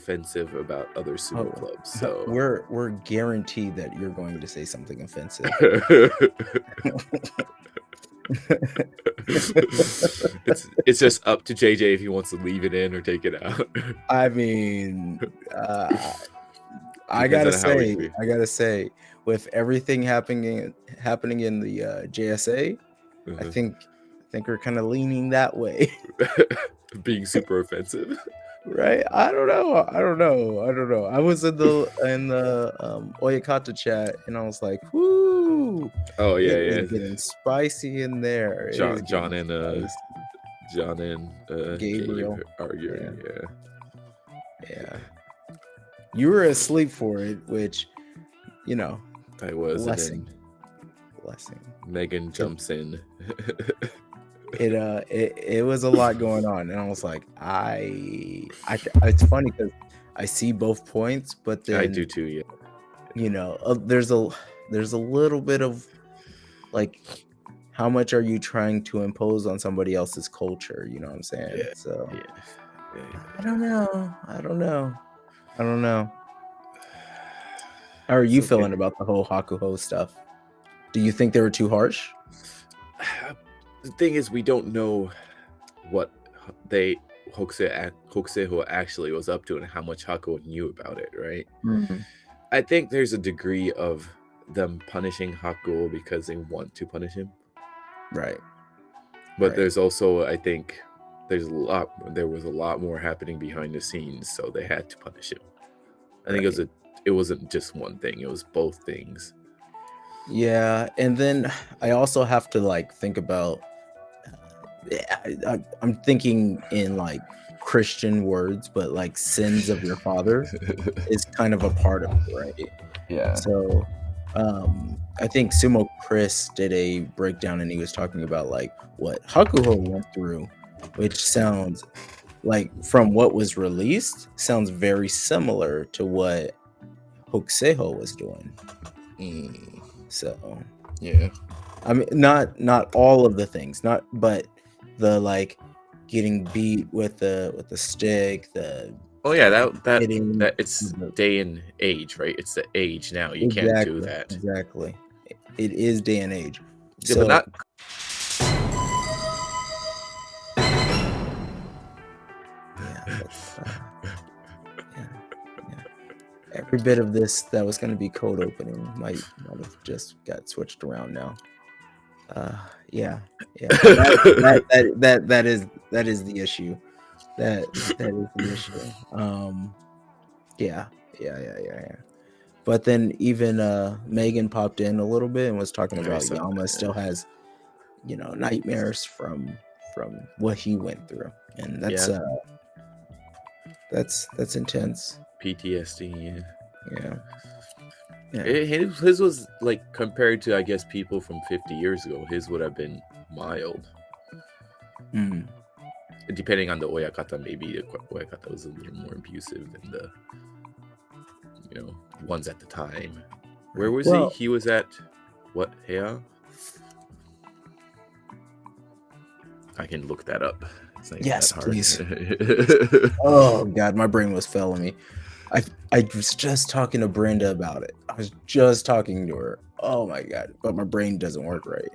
offensive about other sumo clubs. So we're guaranteed that you're going to say something offensive. it's just up to JJ if he wants to leave it in or take it out. I mean, I gotta say, with everything happening in the JSA, I think we're kind of leaning that way. Being super offensive, right? I don't know. I was in the Oyakata chat, and I was like, "Whoo!" Oh yeah, it's getting spicy in there. John and Gabriel arguing. Yeah. You were asleep for it, which, you know, I was. Blessing. Megan jumps in. It was a lot going on, and I was like, it's funny because I see both points, but then I do too. Yeah. You know, there's a little bit of like, how much are you trying to impose on somebody else's culture? You know what I'm saying? Yeah. So yeah. I don't know. How are you feeling about the whole Hakuho stuff? Do you think they were too harsh? The thing is, we don't know what Hokuseiho actually was up to and how much Hakuho knew about it, right? Mm-hmm. I think there's a degree of them punishing Hakuho because they want to punish him. Right. But there's also, I think, there was a lot more happening behind the scenes, so they had to punish him. I think it wasn't just one thing, it was both things. Yeah, and then I also have to like think about I'm thinking in like Christian words, but like sins of your father is kind of a part of it, right? Yeah. So I think Sumo Chris did a breakdown, and he was talking about like what Hakuho went through, which sounds like, from what was released, sounds very similar to what Hokuseiho was doing. So yeah, I mean, not all of the things, but the like getting beat with the stick, that it's day and age, right? It's the age now. You can't do that. Exactly. It is day and age. Yeah, so, but not. Every bit of this that was going to be code opening might have just got switched around now. That is the issue. That is the issue. Yeah. But then even Megan popped in a little bit and was talking about Yama still has, nightmares from what he went through, and that's intense. PTSD. Yeah. His was like, compared to, I guess, people from 50 years ago, his would have been mild. Depending on the Oyakata, maybe the Oyakata was a little more abusive than the ones at the time. Where was he? He was at what? Heya? I can look that up. Yes, please. Oh God, my brain was failing me. I was just talking to Brenda about it. I was just talking to her. Oh my God, but my brain doesn't work right.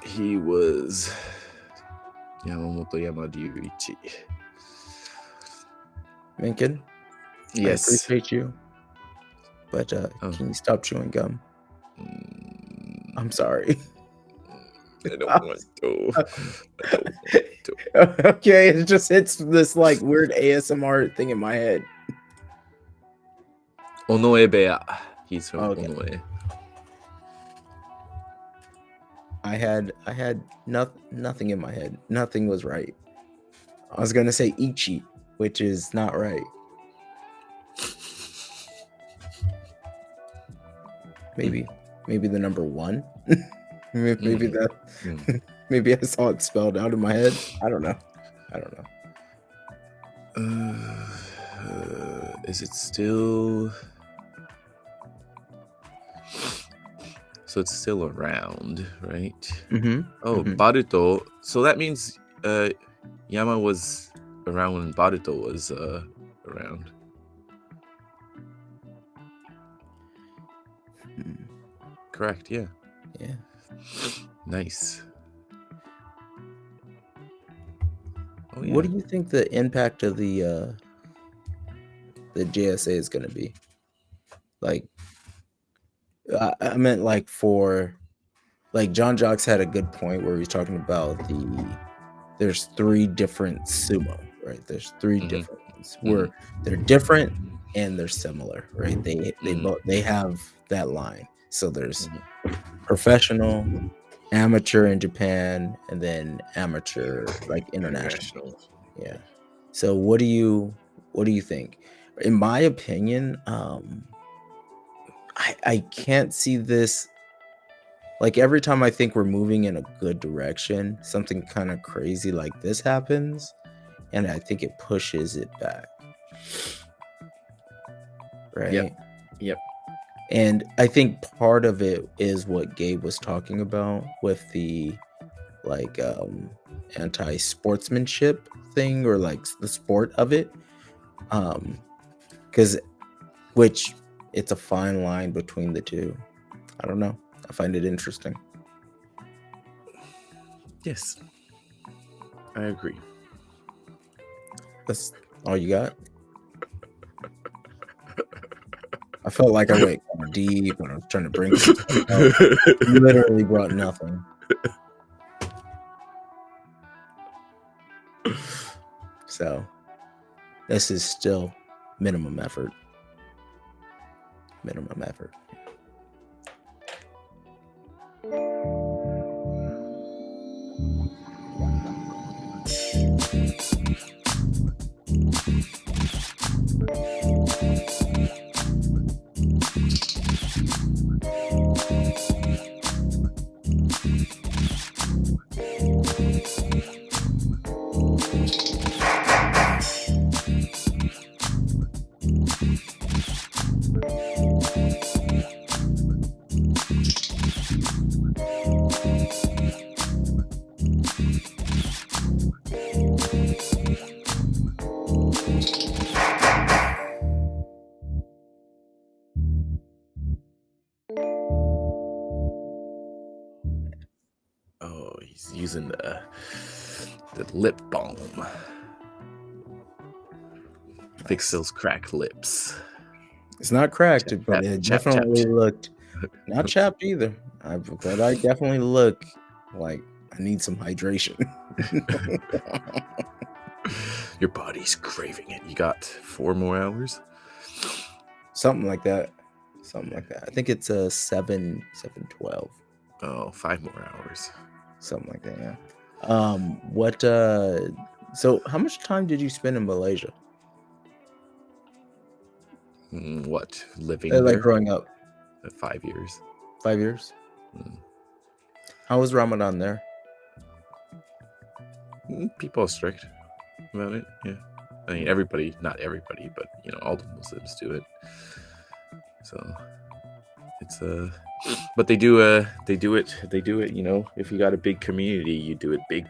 He was Yamamoto Yamadiuichi. Mengkin? Yes. I appreciate you. But can you stop chewing gum? I'm sorry. I don't want to. Okay, it just hits this like weird ASMR thing in my head. Onoebeya. He's from Onoe. I had nothing in my head. Nothing was right. I was gonna say Ichi, which is not right. Maybe the number 1. Maybe that. Maybe I saw it spelled out in my head. I don't know. Is it still? So it's still around, right? Mm-hmm. Oh, Baruto. So that means Yama was around when Baruto was around. Correct. Yeah. Yeah. Nice. Oh, What yeah. do you think the impact of the JSA is going to be? Like, I meant like for, like John Jocks had a good point where he's talking about there's 3 different sumo, right? There's 3 different ones where they're different and they're similar, right? They have that line. So there's professional, amateur in Japan, and then amateur like international. Yeah. So what do you think? In my opinion, I can't see this. Like every time I think we're moving in a good direction, something kind of crazy like this happens, and I think it pushes it back. Right? Yep. And I think part of it is what Gabe was talking about with the like anti-sportsmanship thing, or like the sport of it. Because which it's a fine line between the two. I don't know. I find it interesting. Yes, I agree. That's all you got? I felt like I went deep and I was trying to bring something up. Literally brought nothing. So this is still minimum effort. Minimum effort. Oh, he's using the lip balm. Fix those cracked lips. It's not cracked, but it definitely looked not chapped either. But I definitely look like I need some hydration. Your body's craving it. You got 4 more hours? Something like that. I think it's 7:12. Oh, 5 more hours. Something like that, yeah. What so how much time did you spend in Malaysia? What? Living Like there? growing up? 5 years. 5 years? How was Ramadan there? People are strict about it, yeah. I mean, not everybody, but all the Muslims do it. So it's but they do it. If you got a big community, you do it big.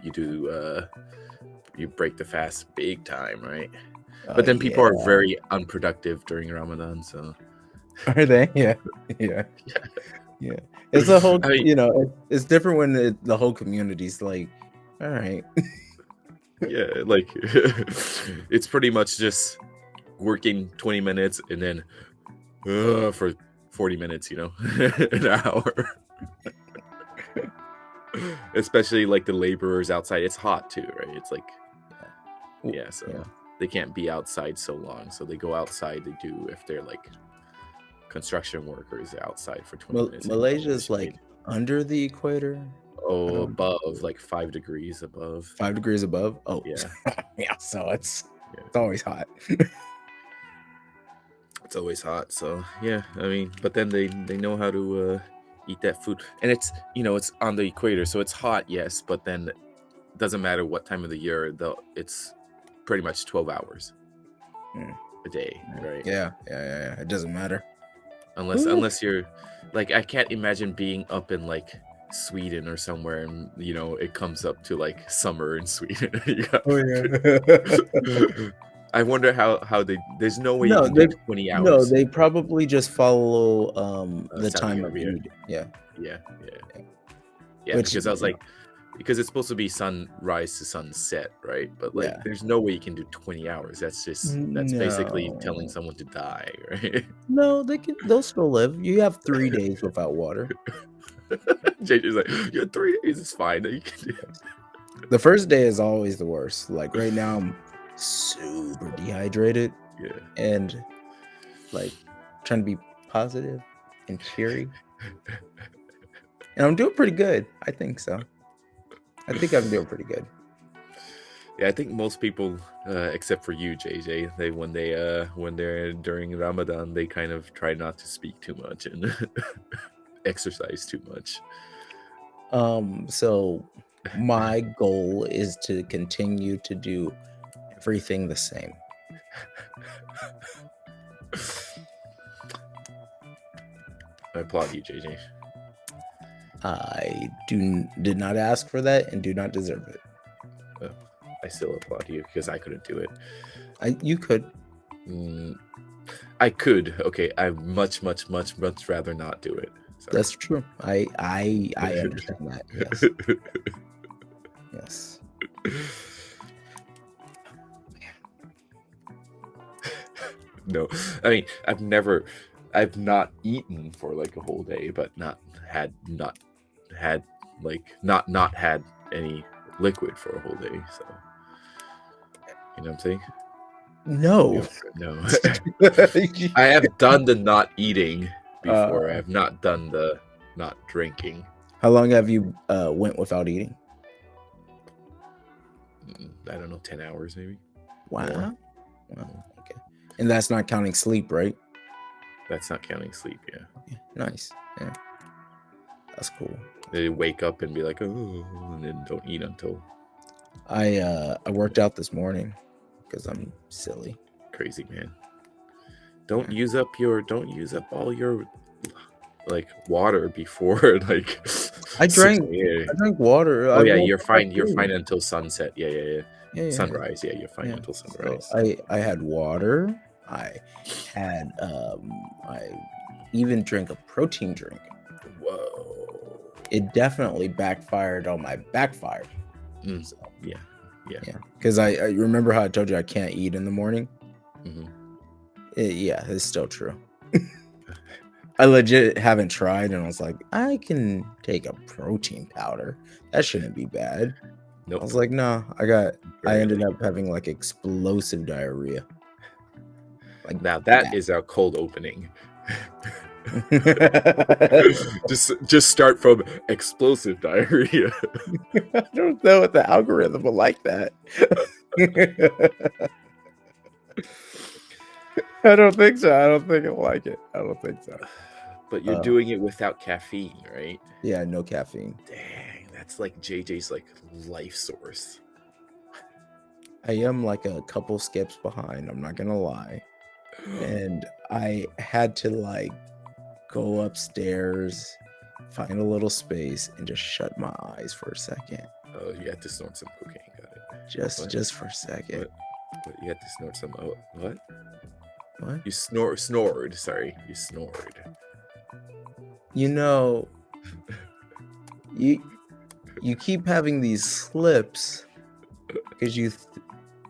You break the fast big time, right? But then people are very unproductive during Ramadan, so. Are they? Yeah. It's a whole, it's different when the whole community's like, all right. Yeah, like it's pretty much just working 20 minutes and then for 40 minutes, an hour. Especially like the laborers outside. It's hot too, right? It's like, they can't be outside so long. So they go outside. They do, if they're like construction workers outside for 20 minutes. Malaysia is like under the equator. Oh, above, like 5 degrees above. 5 degrees above? Oh, yeah. Yeah, so it's always hot. It's always hot, so yeah. I mean, but then they know how to eat that food, and it's it's on the equator, so it's hot, yes, but then it doesn't matter what time of the year, though. It's pretty much 12 hours a day, right? Yeah. It doesn't matter unless you're like, I can't imagine being up in like Sweden or somewhere, and it comes up to like summer in Sweden. You got- Oh yeah. I wonder how there's no way you No, can do they 20 no, hours. they probably just follow the Saudi time of Arabia. eating. Yeah. Yeah, yeah, Yeah. yeah. Which, Because I was like, because it's supposed to be sunrise to sunset, right? But like, yeah. there's no way you can do 20 hours. That's basically telling No. someone to die, right? No, they'll still live. You have 3 days without water. JJ's like, yeah, 3 days is fine. You can do. The first day is always the worst. Like right now I'm super dehydrated Yeah. and like trying to be positive and cheery. And I'm doing pretty good. I think so. I think I'm doing pretty good. Yeah, I think most people, except for you, JJ, when they're during Ramadan, they kind of try not to speak too much and exercise too much. So my goal is to continue to do everything the same. I applaud you, JJ. I did not ask for that and do not deserve it. I still applaud you because I couldn't do it. You could. I could. Okay, I much rather not do it. So. That's true. I understand that. Yes. Yes. No, I mean I've not eaten for like a whole day, but not had any liquid for a whole day. So you know what I'm saying? No. No. I have done the not eating before. I have not done the not drinking. How long have you went without eating? I don't know, 10 hours maybe. Wow. Okay. And that's not counting sleep, right? That's not counting sleep, yeah. Okay. Nice. Yeah. That's cool. They wake up and be like, oh, and then don't eat until. I worked out this morning because I'm silly. Crazy, man. Don't use up all your like water before like I drank water. Oh yeah, you're fine until sunset. Yeah. Sunrise. Yeah, you're fine until sunrise. So I had water. I had I even drank a protein drink. Whoa. It definitely backfired on my backfired. So, yeah. Because I remember how I told you I can't eat in the morning. Mm-hmm. It's still true. I legit haven't tried, and I was like, I can take a protein powder. That shouldn't be bad. Nope. I was like, no, I ended up having like explosive diarrhea. Like now that is our cold opening. just start from explosive diarrhea. I don't know if the algorithm will like that. I don't think so. I don't think it'll like it. I don't think so. But you're doing it without caffeine, right? Yeah, no caffeine. Dang, that's like JJ's like life source. I am like a couple skips behind, I'm not gonna lie. And I had to like go upstairs, find a little space, and just shut my eyes for a second. Oh, you had to snort some cocaine, got it. Just for a second. What? You had to snort some what? What? You snored, sorry. You snored. You know, you keep having these slips because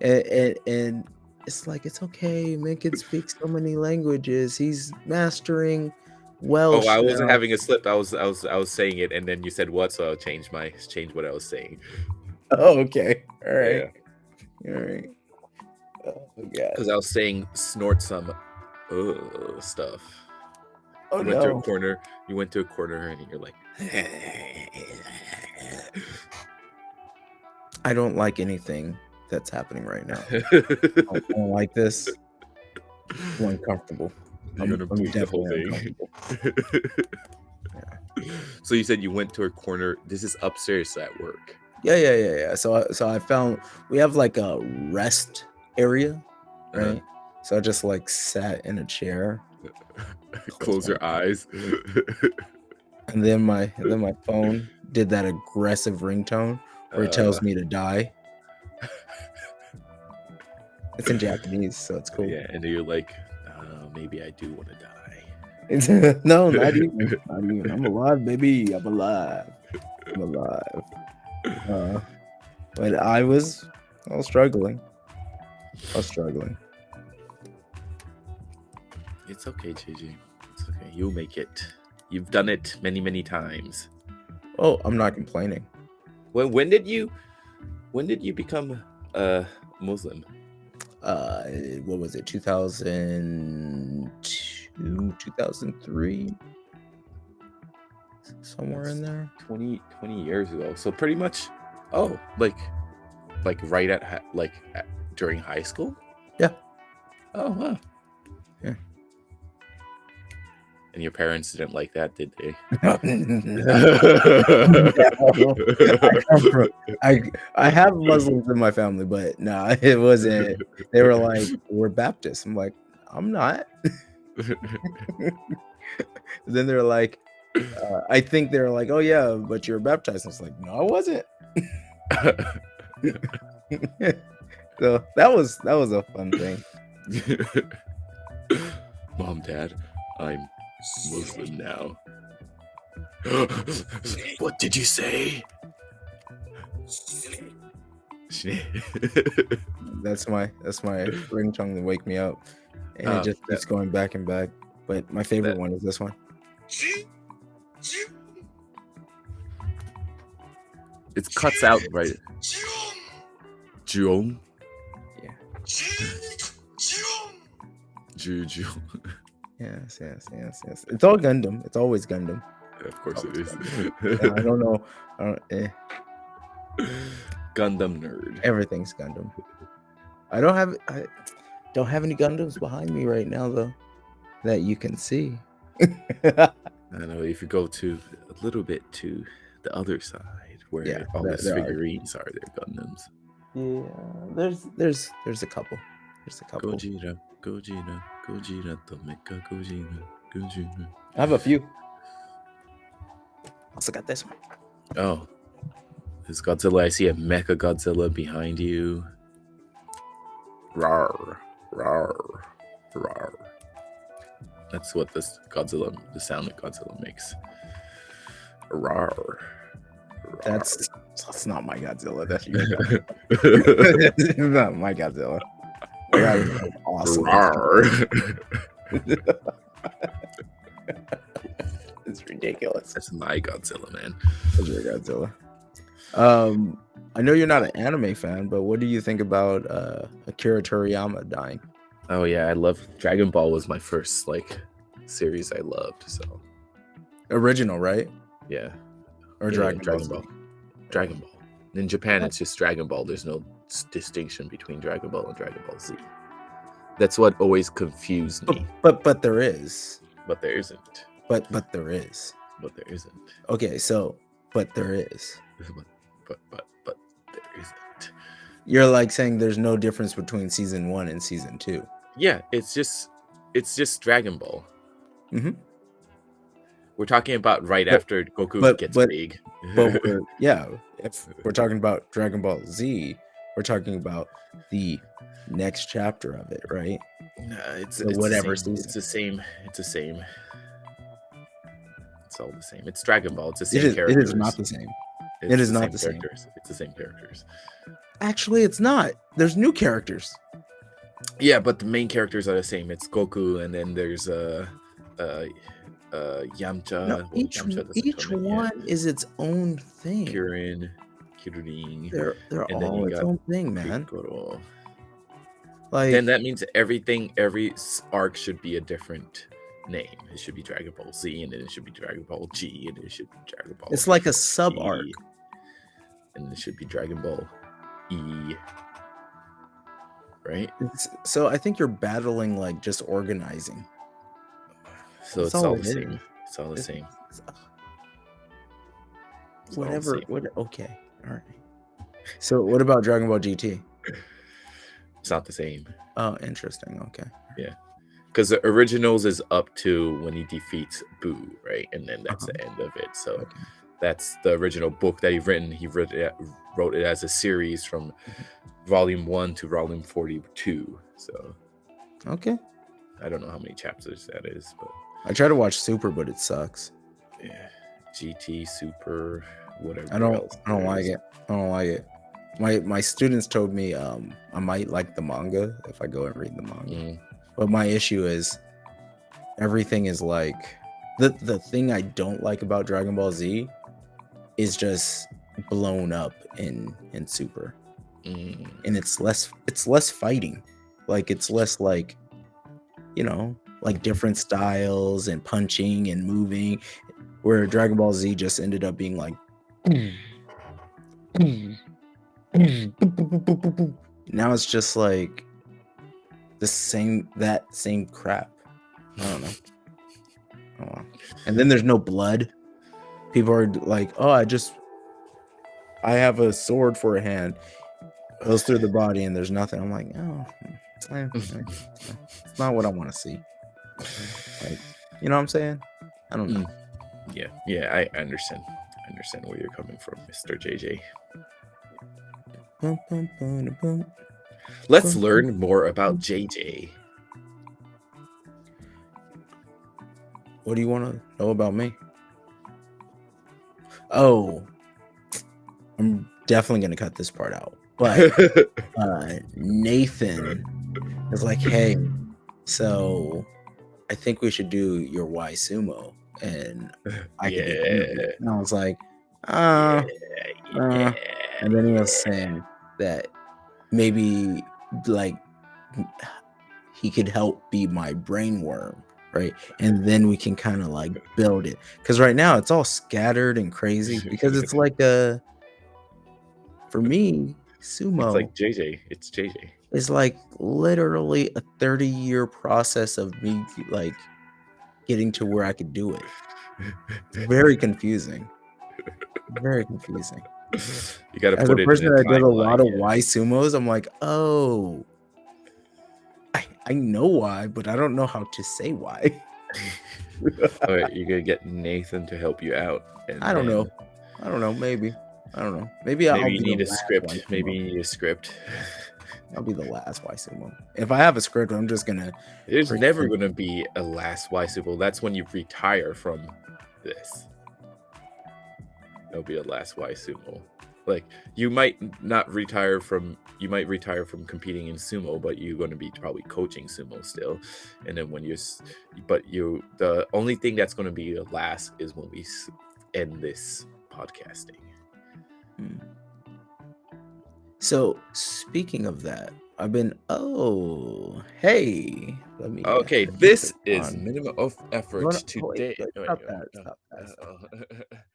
and it's like, it's okay. Mengkin speaks so many languages. He's mastering Welsh. Oh, I wasn't having a slip. I was saying it, and then you said what, so I'll change what I was saying. Oh, okay. All right. Yeah. All right. Oh god. Because I was saying snort some stuff. Oh, you went to a corner. You went to a corner, and you're like. I don't like anything that's happening right now. I don't like this. I'm uncomfortable. I'm definitely uncomfortable. Yeah. So you said you went to a corner. This is upstairs at work. Yeah. So I found we have like a rest area, right? So I just like sat in a chair. Close your eyes. And then my phone did that aggressive ringtone where it tells me to die. It's in Japanese, so it's cool. Yeah, and you're like, maybe I do want to die. No, not even. Not even. I'm alive, baby. I'm alive. I'm alive. But I was struggling. I was struggling. It's okay, JJ. It's okay. You'll make it. You've done it many, many times. Oh, I'm not complaining. When did you become a Muslim? What was it? 2002, 2003? Somewhere in there. 20 years ago. So pretty much, like right at during high school? Yeah. Oh, wow. Yeah. And your parents didn't like that, did they? I have Muslims in my family, but no, it wasn't. They were like, we're Baptists. I'm like, I'm not. Then they're like, I think they're like, oh yeah, but you're baptized. I was like, no, I wasn't. So that was a fun thing. Mom, Dad, I'm Muslim now. What did you say? That's my ringtone to wake me up, and it just keeps going back and back. But my favorite one is this one. It cuts out right. Jion. Yeah. Juju. Yes. It's all Gundam. It's always Gundam. Of course it is. I don't know. Gundam nerd. Everything's Gundam. I don't have any Gundams behind me right now though, that you can see. I know if you go to a little bit to the other side where all the figurines are, they're Gundams. Yeah, there's a couple. Gojira, Tomeka, Gojira. I have a few. Also got this one. Oh, this Godzilla. I see a Mecha Godzilla behind you. Rawr, rawr, rawr. That's what the sound that Godzilla makes. Rawr. That's not my Godzilla. That's your Godzilla. It's not my Godzilla. My Godzilla is awesome. It's ridiculous. That's my Godzilla, man. That's your Godzilla. I know you're not an anime fan, but what do you think about Akira Toriyama dying? Oh yeah, I love Dragon Ball. Was my first series I loved. So original, right? Yeah. Or Dragon Ball. Dragon Ball. In Japan, it's just Dragon Ball. There's no distinction between Dragon Ball and Dragon Ball Z. That's what always confused me. But there is. But there isn't. But there is. But there isn't. Okay, so but there is. But there isn't. You're like saying there's no difference between season 1 and season 2. Yeah, it's just Dragon Ball. Mm-hmm. We're talking about after Goku gets big. But if we're talking about Dragon Ball Z, we're talking about the next chapter of it, right? It's whatever season. season. It's the same. It's all the same. It's Dragon Ball. It's the same characters. It is not the same. It is not the same. It's the same characters. Actually, it's not. There's new characters. Yeah, but the main characters are the same. It's Goku, and then there's Yamcha. No, each one is its own thing. Kirin. They're all its own thing, man. Piccolo. Then that means every arc should be a different name. It should be Dragon Ball Z, and then it should be Dragon Ball G, and then it should be Dragon Ball. It's like a sub arc, and it should be Dragon Ball E. Right. So I think you're battling just organizing. So it's all the same. It's all the same. Whatever. Okay. All right. So what about Dragon Ball GT? It's not the same. Oh, interesting. Okay. Yeah. because the originals is up to when he defeats Boo, right? And then that's the end of it. So Okay. that's the original book that he's written. He wrote it as a series from volume 1 to volume 42. So Okay. I don't know how many chapters that is, but I try to watch Super, but it sucks. yeah, GT, Super, whatever I don't else. like it. I don't like it. My students told me I might like the manga if I go and read the manga. But my issue is everything is like the thing I don't like about Dragon Ball Z is just blown up in Super. And it's less fighting. Like it's less like, you know, like different styles and punching and moving, where Dragon Ball Z just ended up being like now it's just like the same crap. I don't know. And then there's no blood. People are like, oh, I have a sword for a hand. Goes through the body and there's nothing. I'm like, oh, it's not what I want to see. Like, you know what I'm saying? I don't know. Yeah, I understand. I understand where you're coming from, Mr. JJ. Let's learn more about JJ. What do you want to know about me? Oh, I'm definitely going to cut this part out. But Nathan is like, hey, so I think we should do your Y Sumo. And I could be one of it. And I was like, and then he was saying that maybe like he could help be my brain worm, right? And then we can kind of like build it, because right now it's all scattered and crazy, because it's like for me, sumo, it's like JJ. It's JJ. It's like literally a 30-year process of me like getting to where I could do it. Very confusing. Very confusing. You got to As put a it person in a that does a timeline. lot of Y sumos, I'm like, oh, I know why, but I don't know how to say why. All right, you're gonna get Nathan to help you out. And I don't know. Maybe. I don't know. Maybe I'll you be need the a last script. Y Maybe sumo. you need a script. I'll be the last Y sumo. If I have a script, I'm just gonna. There's never gonna be a last Y sumo. That's when you retire from this. There'll be a last Y sumo. Like you might not retire from. You might retire from competing in sumo, but you're going to be probably coaching sumo still. And then when the only thing that's going to be last is when we end this podcasting. So speaking of that, I've been hey, let me. Okay, this is minimum of effort today. Stop that.